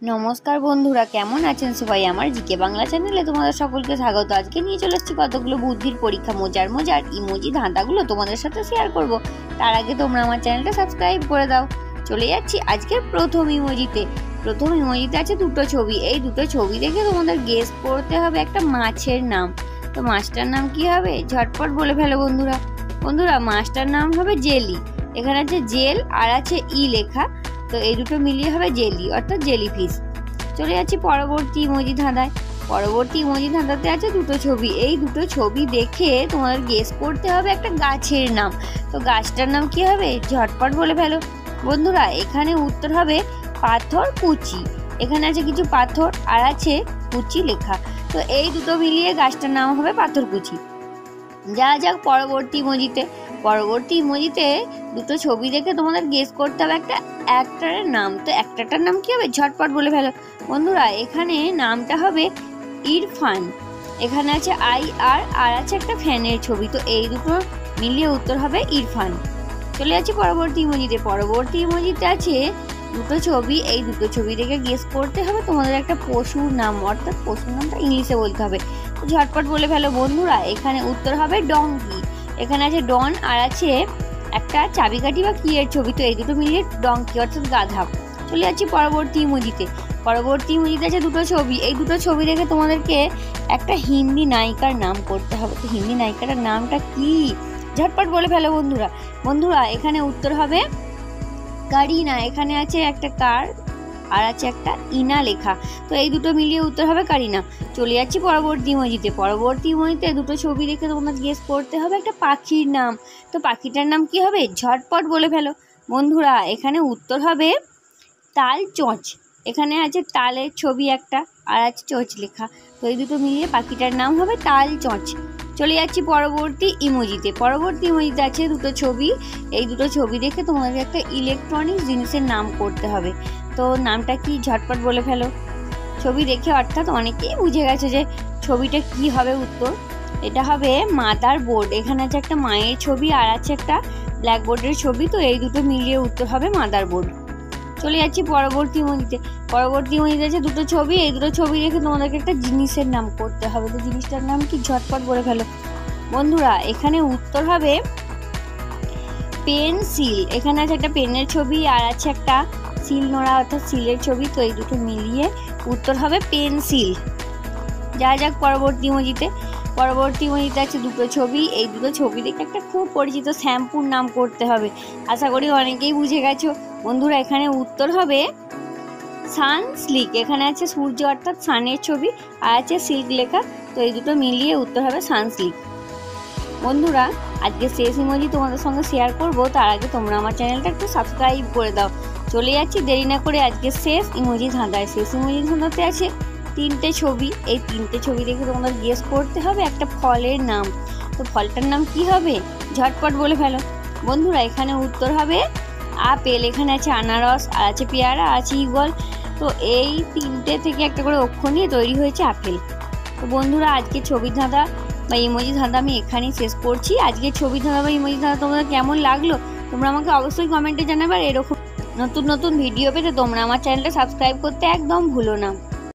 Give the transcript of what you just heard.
নমস্কার বন্ধুরা, কেমন আছেন সবাই? আমার জিকে বাংলা চ্যানেলে তোমাদের সকলকে স্বাগত। আজকে নিয়ে চলে এসেছি কতগুলো বুদ্ধির পরীক্ষা, মজার মজার ইমোজি ধাঁধাগুলো তোমাদের সাথে শেয়ার করব। তার আগে তোমরা আমার চ্যানেলটা সাবস্ক্রাইব করে দাও। চলে যাচ্ছি আজকের প্রথম ইমোজিতে আছে দুটো ছবি। এই দুটো ছবি দেখে তোমাদের গেস করতে হবে একটা মাছের নাম। তো মাছটার নাম কি হবে? ঝটপট বলে ফেলো বন্ধুরা মাছটার নাম হবে জেলি। এখানে আছে জেল আর আছে ই লেখা, তো এই দুটো মিলিয়ে হবে জেলি অর্থাৎ জেলিফিশ। চলে যাচ্ছি পরবর্তী ইমোজি ধাঁধাতে আছে দুটো ছবি। এই দুটো ছবি দেখে তোমাদের গেস করতে হবে একটা গাছের নাম। তো গাছটার নাম কি হবে? ঝটপট বলে ফেলো বন্ধুরা। এখানে উত্তর হবে পাথর কুচি। এখানে আছে কিছু পাথর আর আছে কুচি লেখা, তো এই দুটো মিলিয়ে গাছটার নাম হবে পাথর কুচি। যা যাক পরবর্তী ইমোজিতে দুটো ছবি দেখে তোমাদের গেস করতে হবে একটা অ্যাক্টরের নাম। তো অ্যাক্টরটার নাম কি হবে? ঝটপট বলে ফেলো বন্ধুরা। এখানে নামটা হবে ইরফান। এখানে আছে আর আছে একটা ফ্যানের ছবি, তো এই দুটো মিলিয়ে উত্তর হবে ইরফান। চলে যাচ্ছি পরবর্তী ইমোজিতে আছে দুটো ছবি। এই দুটো ছবি দেখে গেস করতে হবে তোমাদের একটা পশুর নাম, অর্থাৎ পশুর নামটা ইংলিশে বলতে হবে। ঝটপট বলে ফেলো বন্ধুরা। এখানে উত্তর হবে ডঙ্কি। এখানে আছে ডন আর আছে একটা চাবিকাঠি বা কি এর ছবি, তো এই দুটো মিলিয়ে ডঙ্কি অর্থাৎ গাধা। চলে যাচ্ছি পরবর্তী ইমোজিতে আছে দুটো ছবি। এই দুটো ছবি দেখে তোমাদেরকে একটা হিন্দি নায়িকার নাম করতে হবে। তো হিন্দি নায়িকাটার নামটা কি? ঝটপট বলে ফেলো বন্ধুরা। এখানে উত্তর হবে কারিনা। এখানে আছে একটা কার আর আছে একটা ইনা লেখা, তো এই দুটো মিলিয়ে উত্তর হবে কারিনা। চলে যাচ্ছি পরবর্তী ইমোজিতে দুটো ছবি দেখে তোমাদের গেস করতে হবে একটা পাখির নাম। তো পাখিটার নাম কি হবে? ঝটপট বলে ফেলো বন্ধুরা। এখানে উত্তর হবে তাল চোঁচ। এখানে আছে তালের ছবি একটা আর আছে চোঁচ লেখা, তো এই দুটো মিলিয়ে পাখিটার নাম হবে তাল চোঁচ। চলে যাচ্ছি পরবর্তী ইমোজিতে আছে দুটো ছবি। এই দুটো ছবি দেখে তোমাদের একটা ইলেকট্রনিক্স জিনিসের নাম করতে হবে। তো নামটা কি? ঝটপট বলে ফেলো। ছবি দেখে অর্থাৎ অনেকেই বুঝে গেছে যে ছবিটা কি হবে উত্তর। এটা হবে মাদার বোর্ড। এখানে আছে একটা মায়ের ছবি আর আছে একটা ব্ল্যাকবোর্ডের ছবি, তো এই দুটো মিলিয়ে উত্তর হবে মাদার বোর্ড। চলে যাচ্ছি পরবর্তী ইমোজিতে আছে দুটো ছবি। এই দুটো ছবি দেখে তোমাদেরকে একটা জিনিসের নাম করতে হবে। তো জিনিসটার নাম কি? ঝটপট বলে ফেলো বন্ধুরা। এখানে উত্তর হবে পেন্সিল। এখানে আছে একটা পেনের ছবি আর আছে একটা সিল নোড়া অর্থাৎ সিলের ছবি, তো এই দুটো মিলিয়ে উত্তর হবে পেন্সিল। যা যাক পরবর্তী ইমোজিতে আছে দুটো ছবি। এই দুটো ছবি দেখে একটা খুব পরিচিত শ্যাম্পুর নাম করতে হবে। আশা করি অনেকেই বুঝে গেছো বন্ধুরা। এখানে উত্তর হবে সানসিল্ক। এখানে আছে সূর্য অর্থাৎ সানের ছবি আর আছে সিল্ক লেখা, তো এই দুটো মিলিয়ে উত্তর হবে সানসিল্ক। বন্ধুরা আজকে শেষ ইমোজি তোমাদের সঙ্গে শেয়ার করব, তার আগে তোমরা আমার চ্যানেলটা একটু সাবস্ক্রাইব করে দাও। চলে যাচ্ছি দেরি না করে আজকে শেষ ইমোজি ধাঁধাতে আছে তিনটে ছবি। এই তিনটে ছবি দেখে তোমাদের গেস করতে হবে একটা ফলের নাম। তো ফলটার নাম কি হবে? ঝটপট বলে ফেলো বন্ধুরা। এখানে উত্তর হবে আপেল। এখানে আছে আনারস আর আছে পেয়ারা আর আছে ঈগল, তো এই তিনটে থেকে একটা করে অক্ষর নিয়ে তৈরি হয়েছে আপেল। তো বন্ধুরা আজকে ছবি ধাঁধা বা ইমোজি ধাঁধা আমি এখানেই শেষ করছি। আজকে ছবি ধাঁধা বা ইমোজি ধাঁধা তোমাদের কেমন লাগলো তোমরা আমাকে অবশ্যই কমেন্টে জানাবে। আর এরকম নতুন ভিডিও পেতে তোমরা আমার চ্যানেলটা সাবস্ক্রাইব করতে একদম ভুলো না।